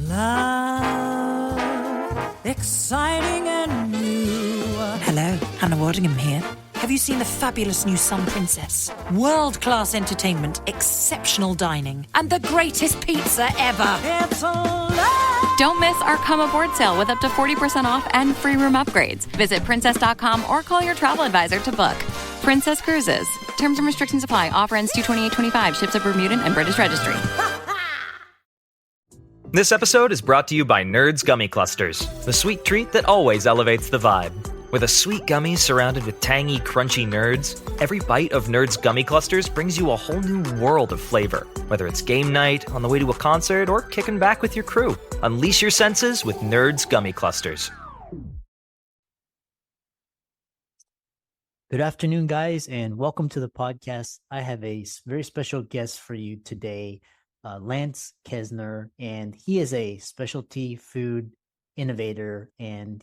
Love, exciting and new. Hello, Hannah Waddingham here. Have you seen the fabulous new Sun Princess? World-class entertainment, exceptional dining, and the greatest pizza ever. It's a love. Don't miss our Come Aboard sale with up to 40% off and free room upgrades. Visit princess.com or call your travel advisor to book. Princess Cruises. Terms and restrictions apply. Offer ends 2/28/25. Ships of Bermudan and British Registry. This episode is brought to you by Nerds Gummy Clusters, the sweet treat that always elevates the vibe. With a sweet gummy surrounded with tangy, crunchy nerds, every bite of Nerds Gummy Clusters brings you a whole new world of flavor. Whether it's game night, on the way to a concert, or kicking back with your crew, unleash your senses with Nerds Gummy Clusters. Good afternoon, guys, and welcome to the podcast. I have a very special guest for you today, Llance Kezner, and he is a specialty food innovator. And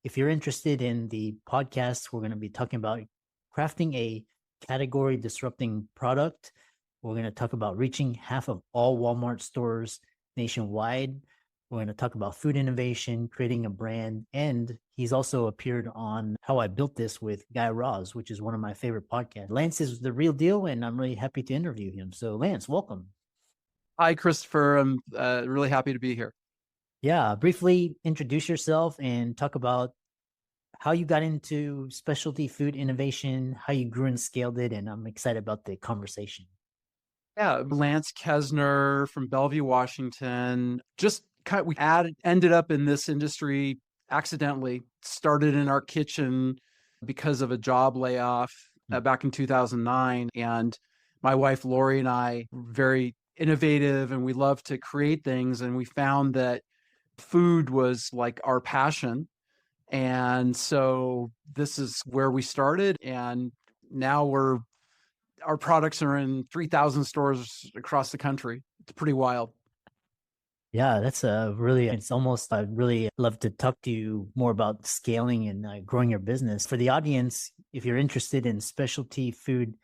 if you're interested in the podcast, we're going to be talking about crafting a category disrupting product. We're going to talk about reaching half of all Walmart stores nationwide. We're going to talk about food innovation, creating a brand, and he's also appeared on How I Built This with Guy Raz, which is one of my favorite podcasts. Llance is the real deal, and I'm really happy to interview him. So, Llance, welcome. Hi, Christopher. I'm really happy to be here. Yeah, briefly introduce yourself and talk about how you got into specialty food innovation, how you grew and scaled it, and I'm excited about the conversation. Yeah, Llance Kezner from Bellevue, Washington. Ended up in this industry accidentally. Started in our kitchen because of a job layoff back in 2009, and my wife Lori and I were very innovative, and we love to create things, and we found that food was like our passion. And so this is where we started, and now our products are in 3,000 stores across the country. It's pretty wild. Yeah, it's almost, I'd really love to talk to you more about scaling and growing your business. For the audience, if you're interested in specialty food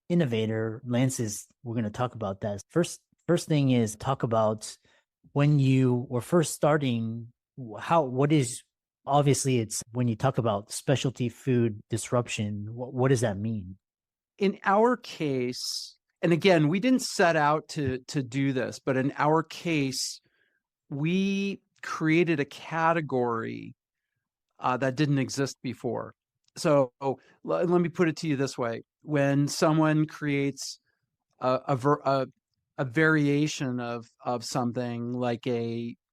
innovator, we're going to talk about that. First thing is talk about when you were first starting, obviously it's when you talk about specialty food disruption, what does that mean? In our case, and again, we didn't set out to do this, but in our case, we created a category that didn't exist before. So let me put it to you this way. When someone creates a variation of something like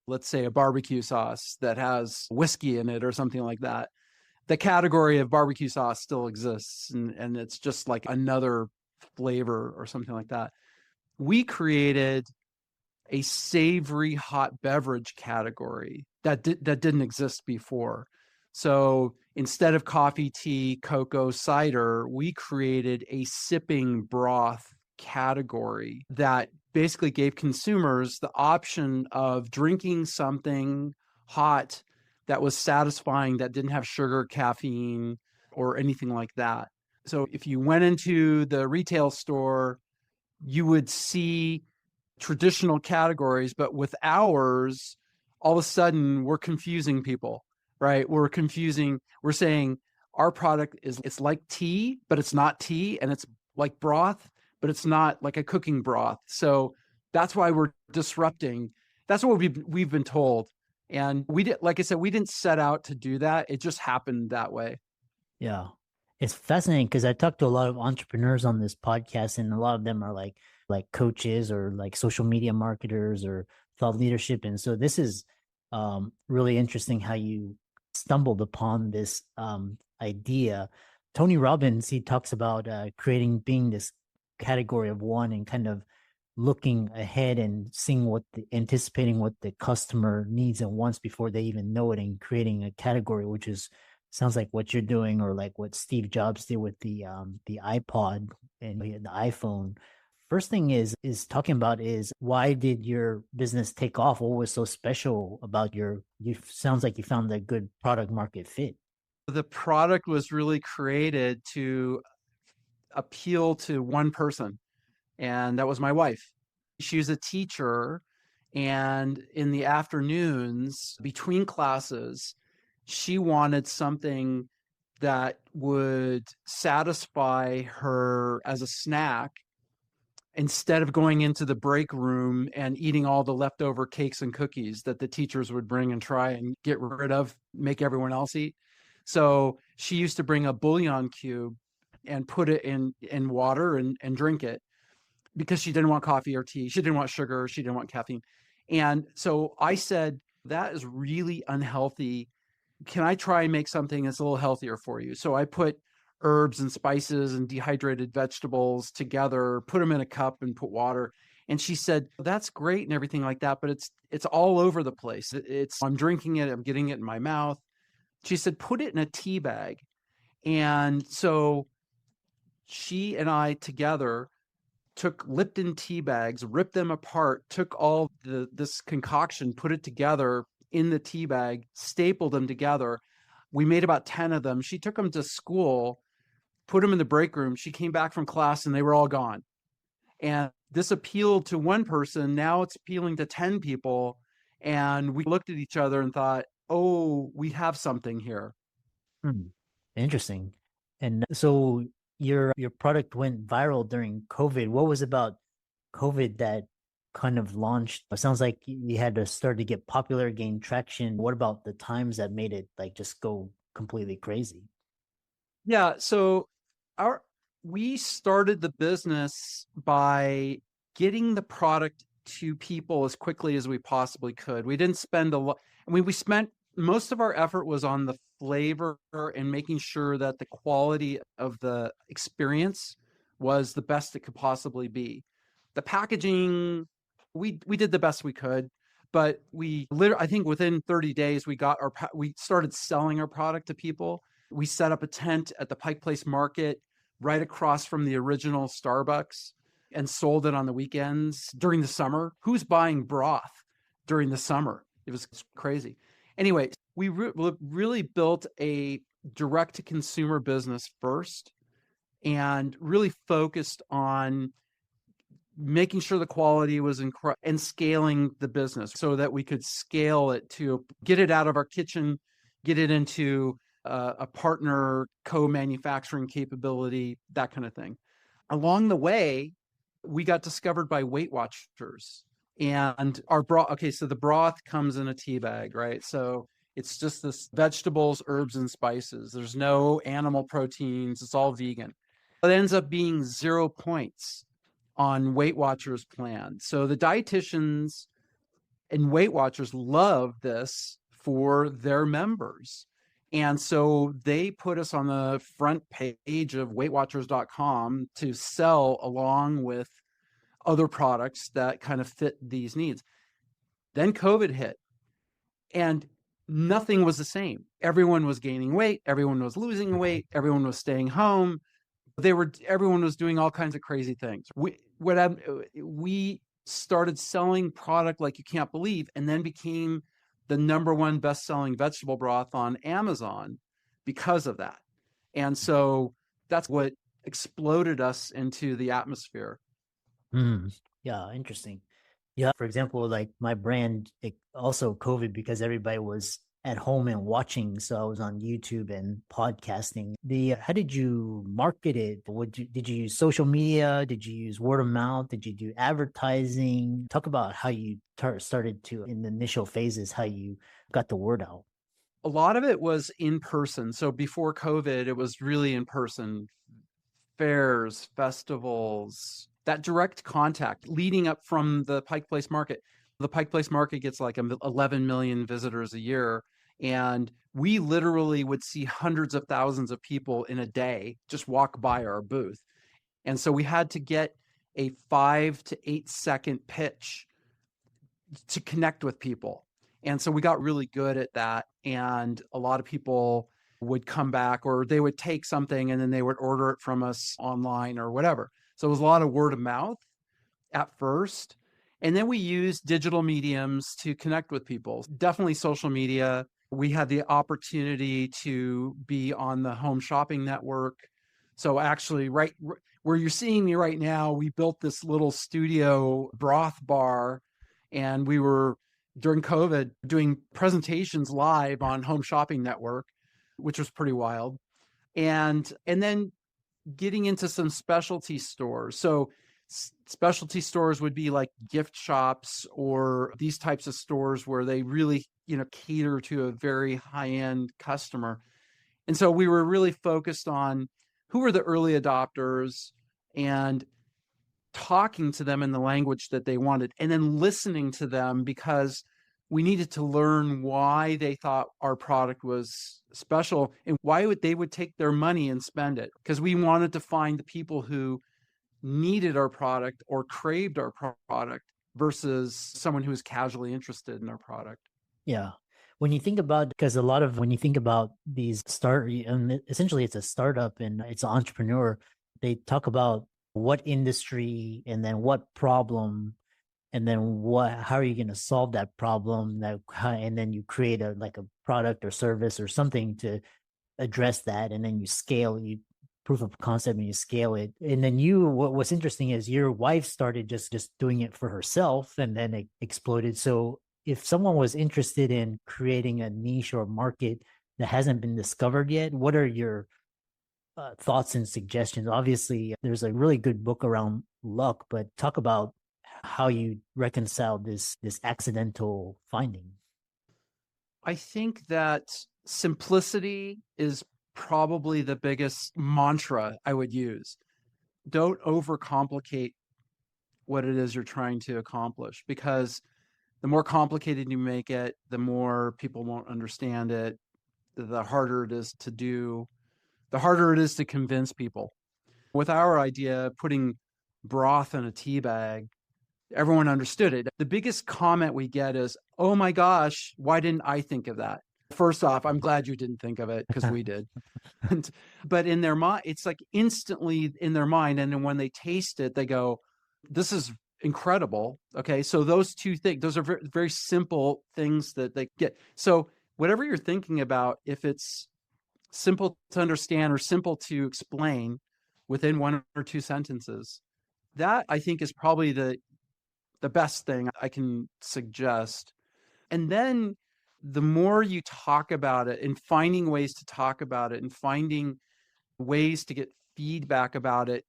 let's say a barbecue sauce that has whiskey in it or something like that, the category of barbecue sauce still exists, and it's just like another flavor or something like that. We created a savory hot beverage category that didn't exist before. So instead of coffee, tea, cocoa, cider, we created a sipping broth category that basically gave consumers the option of drinking something hot that was satisfying, that didn't have sugar, caffeine, or anything like that. So if you went into the retail store, you would see traditional categories, but with ours, all of a sudden we're confusing people, right? We're saying our product it's like tea, but it's not tea, and it's like broth, but it's not like a cooking broth. So that's why we're disrupting. That's what we've been told. And like I said, we didn't set out to do that. It just happened that way. Yeah. It's fascinating because I talked to a lot of entrepreneurs on this podcast, and a lot of them are like coaches or like social media marketers or thought leadership. And so this is really interesting how you stumbled upon this idea. Tony Robbins, he talks about being this category of one and kind of looking ahead and anticipating what the customer needs and wants before they even know it, and creating a category, which sounds like what you're doing, or like what Steve Jobs did with the iPod and the iPhone. First thing is talking about is why did your business take off? What was so special about sounds like you found a good product market fit. The product was really created to appeal to one person, and that was my wife. She was a teacher, And in the afternoons between classes, she wanted something that would satisfy her as a snack instead of going into the break room and eating all the leftover cakes and cookies that the teachers would bring and try and get rid of, make everyone else eat. So she used to bring a bouillon cube and put it in water and drink it because she didn't want coffee or tea. She didn't want sugar. She didn't want caffeine. And so I said, that is really unhealthy. Can I try and make something that's a little healthier for you? So I put herbs and spices and dehydrated vegetables together, put them in a cup and put water. And she said, that's great and everything like that, but it's all over the place. I'm drinking it, I'm getting it in my mouth. She said, put it in a tea bag. And so she and I together took Lipton tea bags, ripped them apart, took all this concoction, put it together in the tea bag, stapled them together. We made about 10 of them. She took them to school, put them in the break room. She came back from class and they were all gone. And this appealed to one person. Now it's appealing to 10 people. And we looked at each other and thought, oh, we have something here. Interesting. And so your product went viral during COVID. What was about COVID that kind of launched? It sounds like you had to start to get popular, gain traction. What about the times that made it like just go completely crazy? Yeah, so we started the business by getting the product to people as quickly as we possibly could. We didn't spend a lot. I mean, we spent most of our effort was on the flavor and making sure that the quality of the experience was the best it could possibly be. The packaging, we did the best we could, but I think within 30 days we started selling our product to people. We set up a tent at the Pike Place Market right across from the original Starbucks and sold it on the weekends during the summer. Who's buying broth during the summer? It was crazy. Anyway, we really built a direct-to-consumer business first and really focused on making sure the quality was incredible and scaling the business so that we could scale it to get it out of our kitchen, get it into a partner co-manufacturing capability, that kind of thing. Along the way, we got discovered by Weight Watchers. And our broth, okay, so the broth comes in a tea bag, right? So it's just this vegetables, herbs, and spices. There's no animal proteins. It's all vegan. It ends up being 0 points on Weight Watchers plan. So the dietitians and Weight Watchers love this for their members. And so they put us on the front page of weightwatchers.com to sell along with other products that kind of fit these needs. Then COVID hit and nothing was the same. Everyone was gaining weight. Everyone was losing weight. Everyone was staying home. Everyone was doing all kinds of crazy things. We started selling product like you can't believe, and then became the #1 best-selling vegetable broth on Amazon because of that. And so that's what exploded us into the atmosphere. Yeah, interesting. Yeah, for example, like my brand, it also COVID because everybody was at home and watching. So I was on YouTube and podcasting. How did you market it? Did you use social media? Did you use word of mouth? Did you do advertising? Talk about how you started to, in the initial phases, how you got the word out. A lot of it was in person. So before COVID, it was really in person. Fairs, festivals, that direct contact leading up from the Pike Place Market. The Pike Place Market gets like 11 million visitors a year. And we literally would see hundreds of thousands of people in a day just walk by our booth. And so we had to get a 5 to 8 second pitch to connect with people. And so we got really good at that. And a lot of people would come back, or they would take something and then they would order it from us online or whatever. So it was a lot of word of mouth at first. And then we used digital mediums to connect with people. Definitely social media. We had the opportunity to be on the Home Shopping Network. So actually, right where you're seeing me right now, we built this little studio broth bar, And we were, during COVID, doing presentations live on Home Shopping Network, which was pretty wild. And then getting into some specialty stores. So specialty stores would be like gift shops or these types of stores where they really, cater to a very high-end customer. And so we were really focused on who were the early adopters and talking to them in the language that they wanted, and then listening to them because we needed to learn why they thought our product was special and why they would take their money and spend it. Because we wanted to find the people who needed our product or craved our product versus someone who was casually interested in our product. Yeah. When you think about, because when you think about these essentially it's a startup and it's an entrepreneur, they talk about what industry and then what problem and then how are you going to solve that problem, and then you create a product or service or something to address that, and then you proof of concept and you scale it. And then what's interesting is your wife started just doing it for herself, and then it exploded. So if someone was interested in creating a niche or market that hasn't been discovered yet, what are your thoughts and suggestions? Obviously, there's a really good book around luck, but talk about how you reconcile this accidental finding. I think that simplicity is probably the biggest mantra I would use. Don't overcomplicate what it is you're trying to accomplish, because the more complicated you make it, the more people won't understand it, the harder it is to do, the harder it is to convince people. With our idea, putting broth in a tea bag, everyone understood it. The biggest comment we get is, oh my gosh, why didn't I think of that? First off, I'm glad you didn't think of it, because we did. But in their mind, it's like instantly in their mind. And then when they taste it, they go, this is incredible. Okay. So those two things, those are very, very simple things that they get. So whatever you're thinking about, if it's simple to understand or simple to explain within 1 or 2 sentences, that I think is probably the best thing I can suggest. And then the more you talk about it and finding ways to talk about it and finding ways to get feedback about it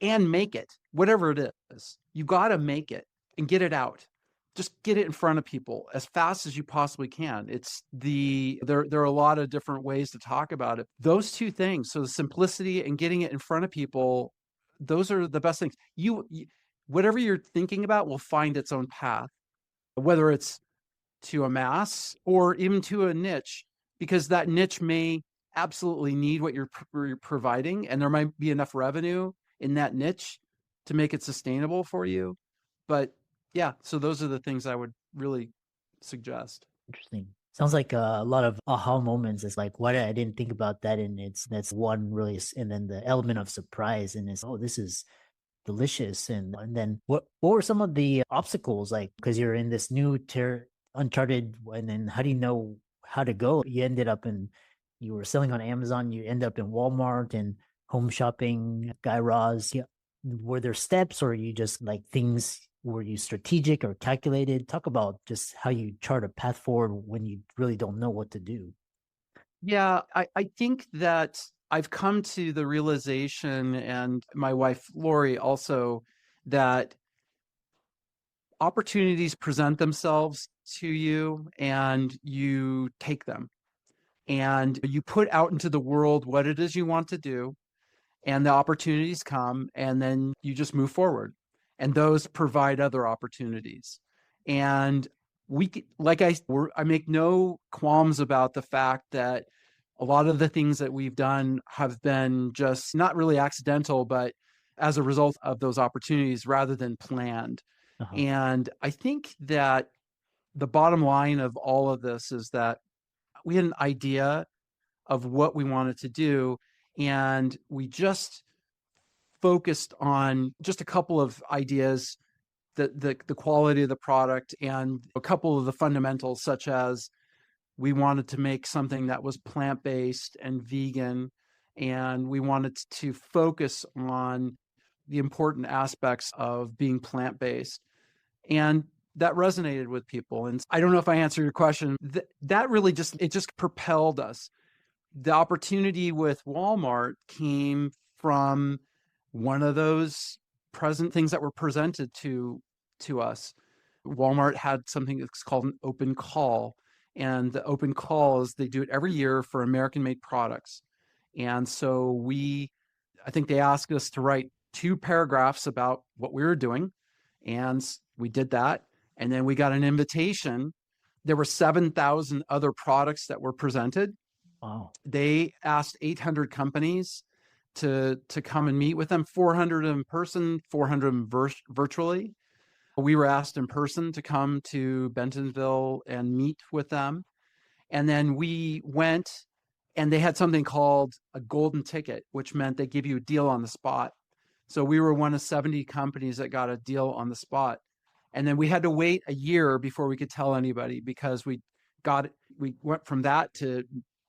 and make it, whatever it is, you got to make it and get it out. Just get it in front of people as fast as you possibly can. There are a lot of different ways to talk about it. Those two things, so the simplicity and getting it in front of people, those are the best things. Whatever you're thinking about will find its own path, whether it's to a mass or even to a niche, because that niche may absolutely need what you're providing, and there might be enough revenue in that niche to make it sustainable for you. But yeah, so those are the things I would really suggest. Interesting. Sounds like a lot of aha moments. It's like, why I didn't think about that, and that's one really, and then the element of surprise, and it's, oh, this is delicious. And then what were some of the obstacles, like, because you're in this new uncharted, and then how do you know how to go? You were selling on Amazon, you end up in Walmart and Home Shopping, Guy Raz. Yeah. Were there steps, or you just were you strategic or calculated? Talk about just how you chart a path forward when you really don't know what to do. Yeah, I think that I've come to the realization, and my wife, Lori, also, that opportunities present themselves to you and you take them and you put out into the world what it is you want to do, and the opportunities come, and then you just move forward, and those provide other opportunities. And I make no qualms about the fact that a lot of the things that we've done have been just not really accidental, but as a result of those opportunities rather than planned. Uh-huh. And I think that the bottom line of all of this is that we had an idea of what we wanted to do, and we just focused on just a couple of ideas, the quality of the product and a couple of the fundamentals, such as we wanted to make something that was plant-based and vegan, and we wanted to focus on the important aspects of being plant-based. And that resonated with people. And I don't know if I answered your question. That really just propelled us. The opportunity with Walmart came from one of those present things that were presented to us. Walmart had something that's called an open call. And the open call is they do it every year for American-made products. And so I think they asked us to write 2 paragraphs about what we were doing. And we did that. And then we got an invitation. There were 7,000 other products that were presented. Wow. They asked 800 companies to come and meet with them, 400 in person, 400 virtually. We were asked in person to come to Bentonville and meet with them. And then we went, and they had something called a golden ticket, which meant they give you a deal on the spot. So we were one of 70 companies that got a deal on the spot. And then we had to wait a year before we could tell anybody, because we went from that to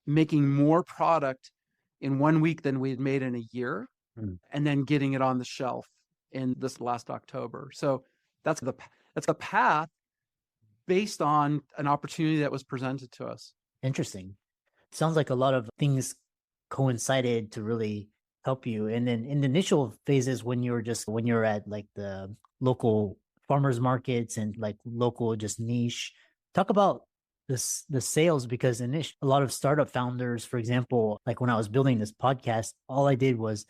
making more product in 1 week than we had made in a year, and then getting it on the shelf in this last October. So that's the path based on an opportunity that was presented to us. Interesting. Sounds like a lot of things coincided to really help you. And then in the initial phases, when you're at like the local farmers markets and like local just niche, talk about the sales, because a lot of startup founders, for example, like when I was building this podcast, all I did was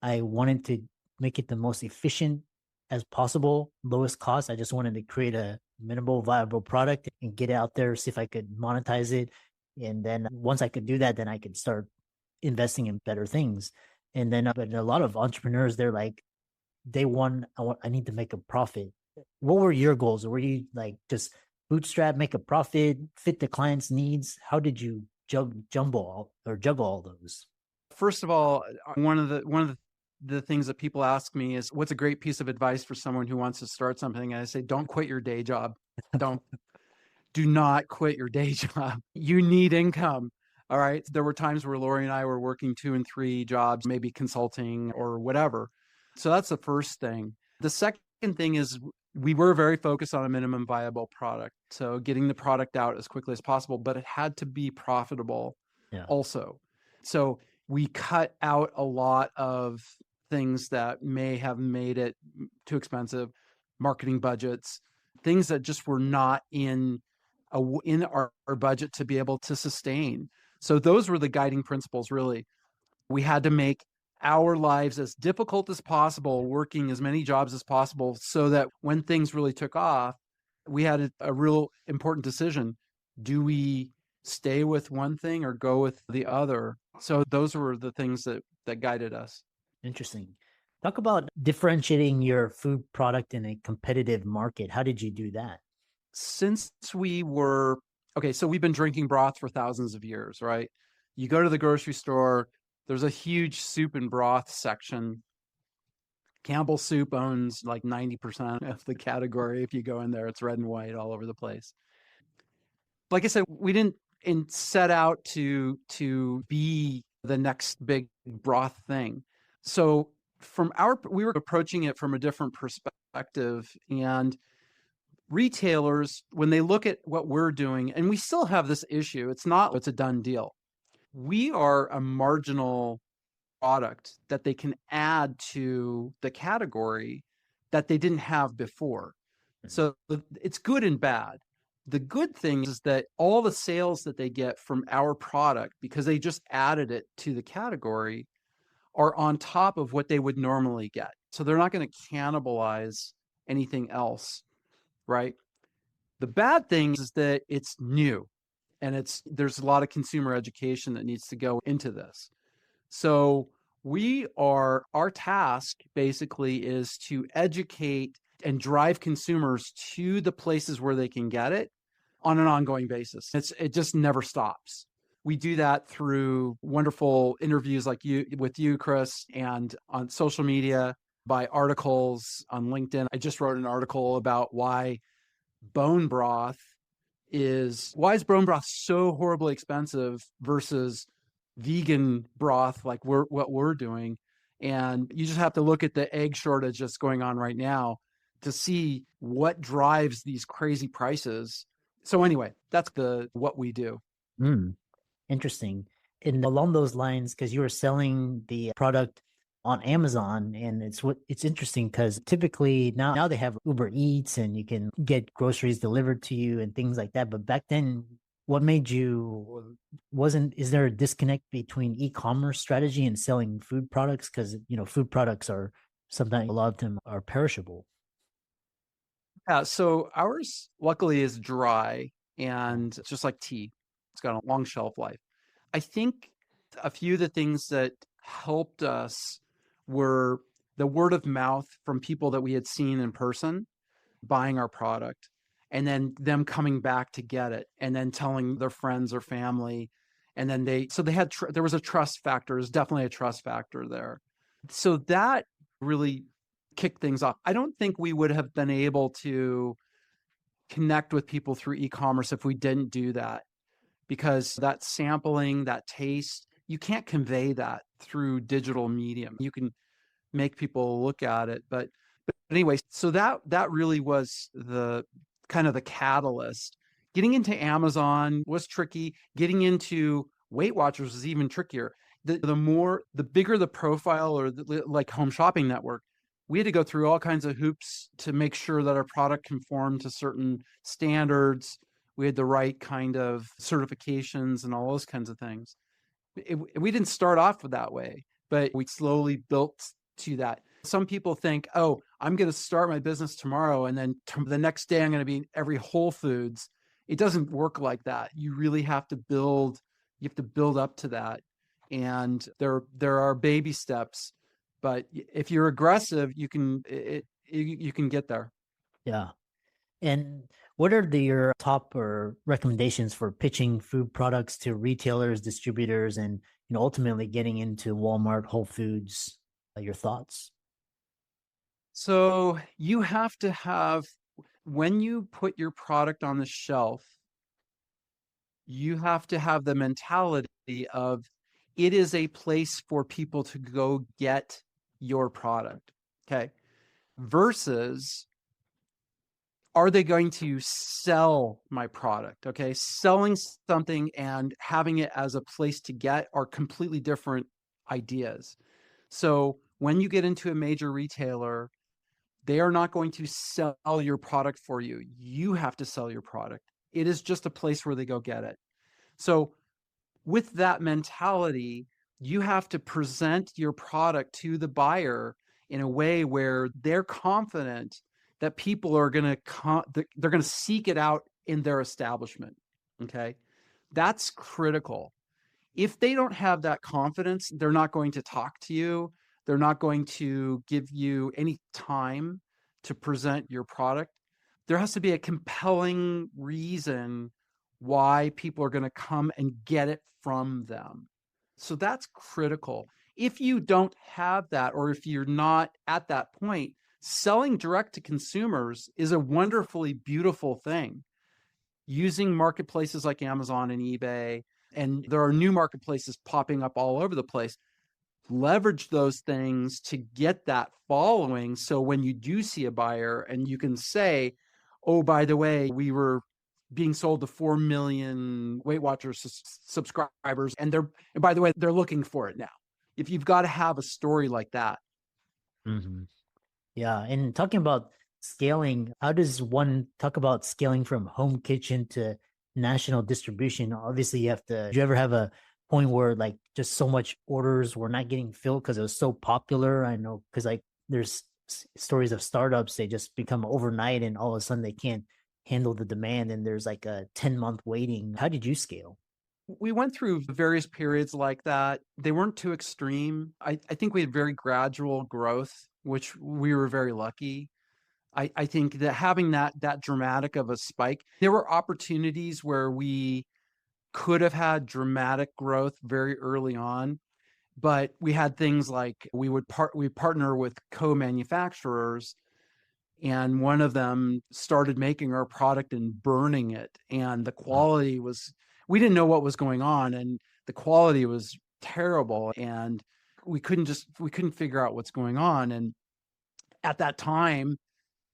I wanted to make it the most efficient as possible, lowest cost. I just wanted to create a minimal viable product and get it out there, see if I could monetize it. And then once I could do that, then I could start investing in better things. And then, but a lot of entrepreneurs, they're like, day one, I need to make a profit. What were your goals? Or were you like just bootstrap, make a profit, fit the client's needs? How did you juggle all those? First of all, one of the things that people ask me is, what's a great piece of advice for someone who wants to start something? And I say, don't quit your day job. Do not quit your day job. You need income. All right. There were times where Lori and I were working 2 and 3 jobs, maybe consulting or whatever. So that's the first thing. The second thing is we were very focused on a minimum viable product. So getting the product out as quickly as possible, but it had to be profitable also. So we cut out a lot of things that may have made it too expensive, marketing budgets, things that just were not in our budget to be able to sustain. So those were the guiding principles, really. We had to make our lives as difficult as possible, working as many jobs as possible, so that when things really took off, we had a real important decision. Do we stay with one thing or go with the other? So those were the things that guided us. Interesting. Talk about differentiating your food product in a competitive market. How did you do that? Since so we've been drinking broth for thousands of years, right? You go to the grocery store, there's a huge soup and broth section. Campbell Soup owns like 90% of the category. If you go in there, it's red and white all over the place. Like I said, we didn't set out to be the next big broth thing. So we were approaching it from a different perspective, and retailers, when they look at what we're doing, and we still have this issue, it's a done deal. We are a marginal product that they can add to the category that they didn't have before. So it's good and bad. The good thing is that all the sales that they get from our product, because they just added it to the category, are on top of what they would normally get. So they're not going to cannibalize anything else, right? The bad thing is that it's new, and there's a lot of consumer education that needs to go into this. So our task basically is to educate and drive consumers to the places where they can get it on an ongoing basis. It just never stops. We do that through wonderful interviews like with you, Chris, and on social media, by articles on LinkedIn. I just wrote an article about why bone broth is bone broth so horribly expensive versus vegan broth like what we're doing. And you just have to look at the egg shortage that's going on right now to see what drives these crazy prices. So anyway, that's what we do. Interesting. And along those lines, because you were selling the product on Amazon, and it's interesting because typically now they have Uber Eats and you can get groceries delivered to you and things like that. But back then, what made you is there a disconnect between e-commerce strategy and selling food products? Because food products are sometimes, a lot of them are perishable. Yeah, so ours luckily is dry and just like tea. It's got a long shelf life. I think a few of the things that helped us were the word of mouth from people that we had seen in person buying our product, and then them coming back to get it and then telling their friends or family. And then they had, there was a trust factor. There's definitely a trust factor there. So that really kicked things off. I don't think we would have been able to connect with people through e-commerce if we didn't do that, because that sampling, that taste, you can't convey that through digital medium. You can make people look at it, but anyway, so that really was the kind of the catalyst. Getting into Amazon was tricky. Getting into Weight Watchers was even trickier. The bigger the profile, or like Home Shopping Network, we had to go through all kinds of hoops to make sure that our product conformed to certain standards. We had the right kind of certifications and all those kinds of things. We didn't start off that way, but we slowly built to that. Some people think, oh, I'm going to start my business tomorrow, and then the next day I'm going to be in every Whole Foods. It doesn't work like that. You really have to build. You have to build up to that, and there are baby steps. But if you're aggressive, you can get there. Yeah. And what are your top or recommendations for pitching food products to retailers, distributors, and ultimately getting into Walmart, Whole Foods? Your thoughts? So you have to have, when you put your product on the shelf, you have to have the mentality of it is a place for people to go get your product. Okay. Versus, are they going to sell my product? Okay. Selling something and having it as a place to get are completely different ideas. So when you get into a major retailer, they are not going to sell your product for you. You have to sell your product. It is just a place where they go get it. So with that mentality, you have to present your product to the buyer in a way where they're confident that people are going to they're going to seek it out in their establishment. Okay? That's critical. If they don't have that confidence, they're not going to talk to you. They're not going to give you any time to present your product. There has to be a compelling reason why people are going to come and get it from them. So that's critical. If you don't have that, or if you're not at that point, selling direct to consumers is a wonderfully beautiful thing. Using marketplaces like Amazon and eBay, and there are new marketplaces popping up all over the place. Leverage those things to get that following. So when you do see a buyer and you can say, oh, by the way, we were being sold to 4 million Weight Watchers subscribers, and by the way, they're looking for it now. If you've got to have a story like that. Mm-hmm. Yeah. And talking about scaling, how does one talk about scaling from home kitchen to national distribution? Obviously, do you ever have a point where like just so much orders were not getting filled because it was so popular? I know, because like there's stories of startups, they just become overnight and all of a sudden they can't handle the demand and there's like a 10-month waiting. How did you scale? We went through various periods like that. They weren't too extreme. I think we had very gradual growth, which we were very lucky. I think that having that dramatic of a spike, there were opportunities where we could have had dramatic growth very early on, but we had things like we partner with co-manufacturers, and one of them started making our product and burning it, and the quality was, we didn't know what was going on, and the quality was terrible, and we couldn't figure out what's going on. And at that time,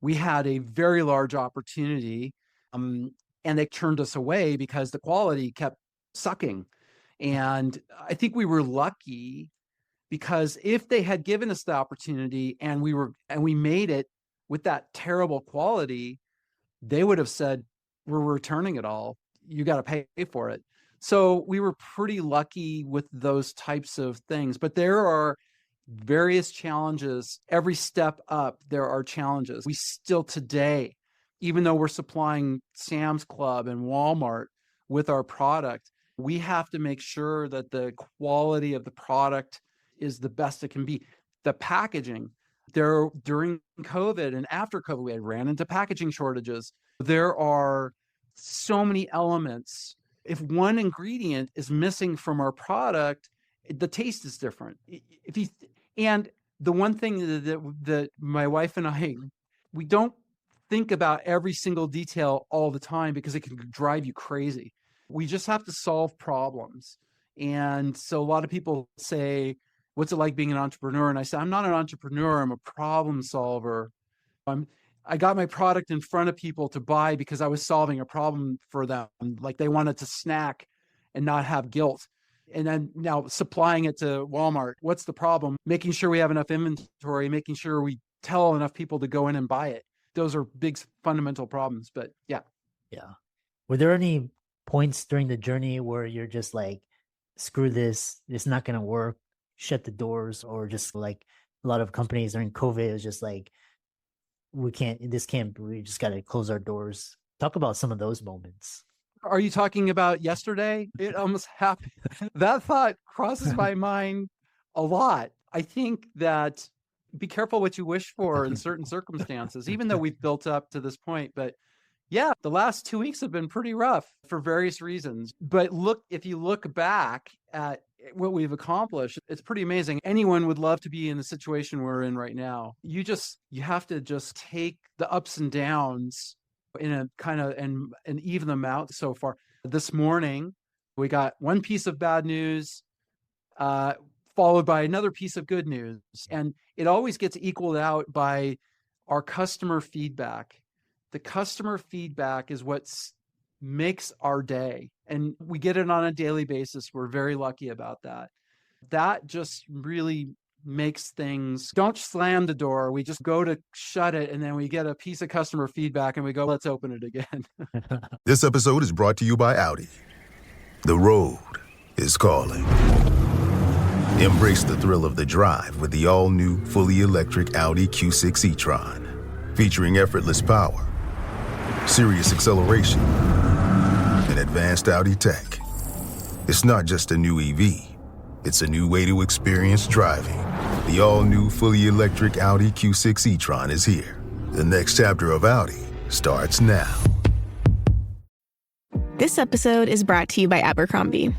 we had a very large opportunity, and they turned us away because the quality kept sucking. And I think we were lucky, because if they had given us the opportunity and we made it with that terrible quality, they would have said, we're returning it all. You got to pay for it. So we were pretty lucky with those types of things. But there are various challenges. Every step up, there are challenges. We still today, even though we're supplying Sam's Club and Walmart with our product, we have to make sure that the quality of the product is the best it can be. The packaging, during COVID and after COVID, we had ran into packaging shortages. There are so many elements. If one ingredient is missing from our product, the taste is different. And the one thing that my wife and I, we don't think about every single detail all the time because it can drive you crazy. We just have to solve problems. And so a lot of people say, what's it like being an entrepreneur? And I say, I'm not an entrepreneur, I'm a problem solver. I got my product in front of people to buy because I was solving a problem for them. Like they wanted to snack and not have guilt. And then now supplying it to Walmart, what's the problem? Making sure we have enough inventory, making sure we tell enough people to go in and buy it. Those are big fundamental problems, but yeah. Yeah. Were there any points during the journey where you're just like, screw this, it's not going to work, shut the doors, or just like a lot of companies during COVID, it was just like, we just got to close our doors. Talk about some of those moments. Are you talking about yesterday? It almost happened. That thought crosses my mind a lot. I think that be careful what you wish for in certain circumstances, even though we've built up to this point. But yeah, the last 2 weeks have been pretty rough for various reasons. But if you look back at what we've accomplished, it's pretty amazing. Anyone would love to be in the situation we're in right now. You have to just take the ups and downs in a kind of and even them out so far. This morning, we got one piece of bad news, followed by another piece of good news. And it always gets equaled out by our customer feedback. The customer feedback is what makes our day. And we get it on a daily basis. We're very lucky about that. That just really makes things, don't slam the door. We just go to shut it, and then we get a piece of customer feedback and we go, let's open it again. This episode is brought to you by Audi. The road is calling. Embrace the thrill of the drive with the all-new, fully electric Audi Q6 e-tron. Featuring effortless power, serious acceleration, and advanced Audi tech. It's not just a new EV. It's a new way to experience driving. The all-new, fully electric Audi Q6 e-tron is here. The next chapter of Audi starts now. This episode is brought to you by Abercrombie.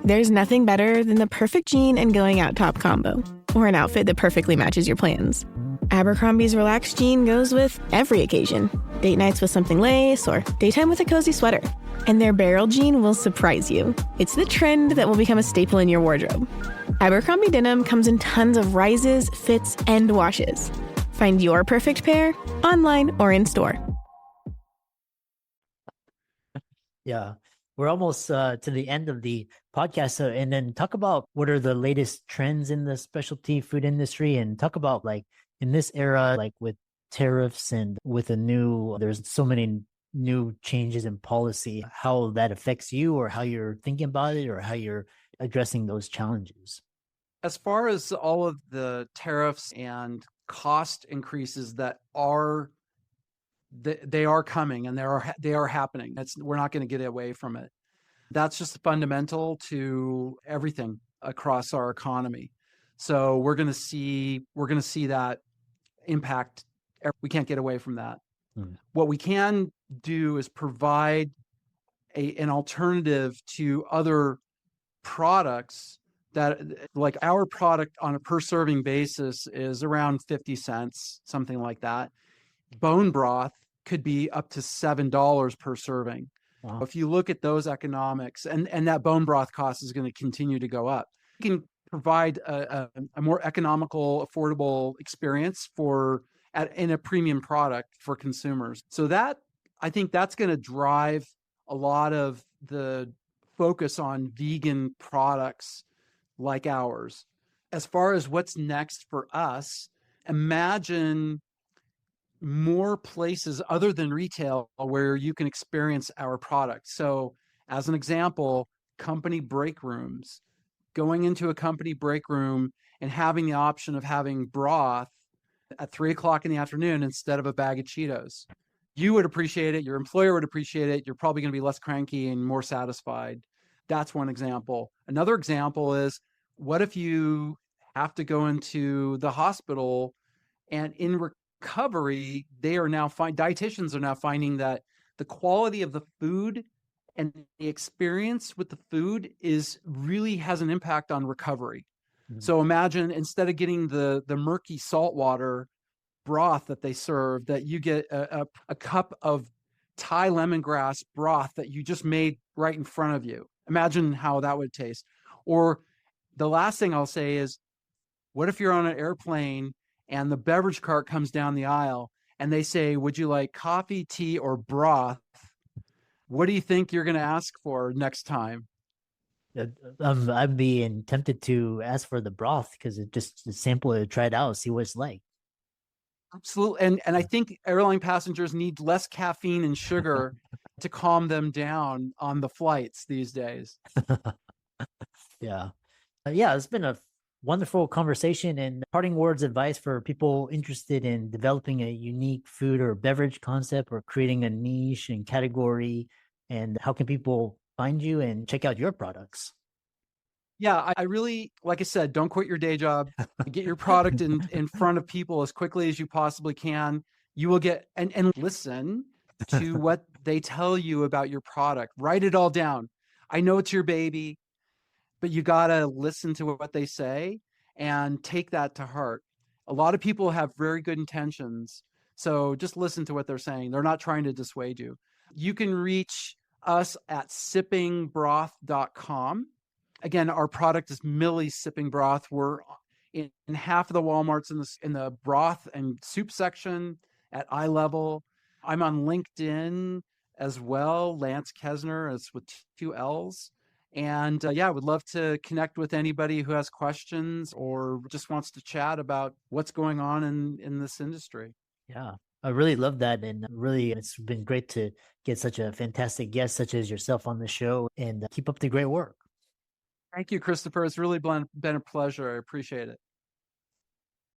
There's nothing better than the perfect jean and going out top combo, or an outfit that perfectly matches your plans. Abercrombie's relaxed jean goes with every occasion. Date nights with something lace, or daytime with a cozy sweater. And their barrel jean will surprise you. It's the trend that will become a staple in your wardrobe. Abercrombie denim comes in tons of rises, fits, and washes. Find your perfect pair online or in store. Yeah. We're almost to the end of the podcast. And then talk about what are the latest trends in the specialty food industry, and talk about like in this era, like with tariffs and with there's so many new changes in policy, how that affects you, or how you're thinking about it, or how you're addressing those challenges. As far as all of the tariffs and cost increases that they are coming, and they are happening. We're not going to get away from it. That's just fundamental to everything across our economy. So we're going to see that impact. We can't get away from that. What we can do is provide an alternative to other products that, like our product on a per serving basis is around 50 cents, something like that. Bone broth could be up to $7 per serving. Wow. If you look at those economics, and that bone broth cost is going to continue to go up, you can provide a more economical, affordable experience for in a premium product for consumers. So that, I think that's going to drive a lot of the focus on vegan products like ours. As far as what's next for us, imagine more places other than retail where you can experience our product. So as an example, company break rooms, going into a company break room and having the option of having broth at 3 o'clock in the afternoon instead of a bag of Cheetos. You would appreciate it. Your employer would appreciate it. You're probably going to be less cranky and more satisfied. That's one example. Another example is, what if you have to go into the hospital and in recovery, dietitians are now finding that the quality of the food and the experience with the food really has an impact on recovery. Mm-hmm. So imagine, instead of getting the murky saltwater broth that they serve, that you get a cup of Thai lemongrass broth that you just made right in front of you. Imagine how that would taste. Or the last thing I'll say is, what if you're on an airplane and the beverage cart comes down the aisle and they say, would you like coffee, tea, or broth? What do you think you're going to ask for next time? I'd be tempted to ask for the broth because it's sample it, try it out, see what it's like. Absolutely. And I think airline passengers need less caffeine and sugar to calm them down on the flights these days. Yeah. It's been a wonderful conversation, and parting words, advice for people interested in developing a unique food or beverage concept or creating a niche and category, and how can people find you and check out your products? Yeah, I really, like I said, don't quit your day job. Get your product in front of people as quickly as you possibly can. You will get, and listen to what they tell you about your product. Write it all down. I know it's your baby, but you got to listen to what they say and take that to heart. A lot of people have very good intentions, so just listen to what they're saying. They're not trying to dissuade you. You can reach us at sippingbroth.com. Again, our product is Millie Sipping Broth. We're in half of the Walmarts in the broth and soup section at eye level. I'm on LinkedIn as well, Llance Kezner, it's with 2 L's. And I would love to connect with anybody who has questions or just wants to chat about what's going on in this industry. Yeah, I really love that. And really, it's been great to get such a fantastic guest such as yourself on the show, and keep up the great work. Thank you, Christopher. It's really been a pleasure. I appreciate it.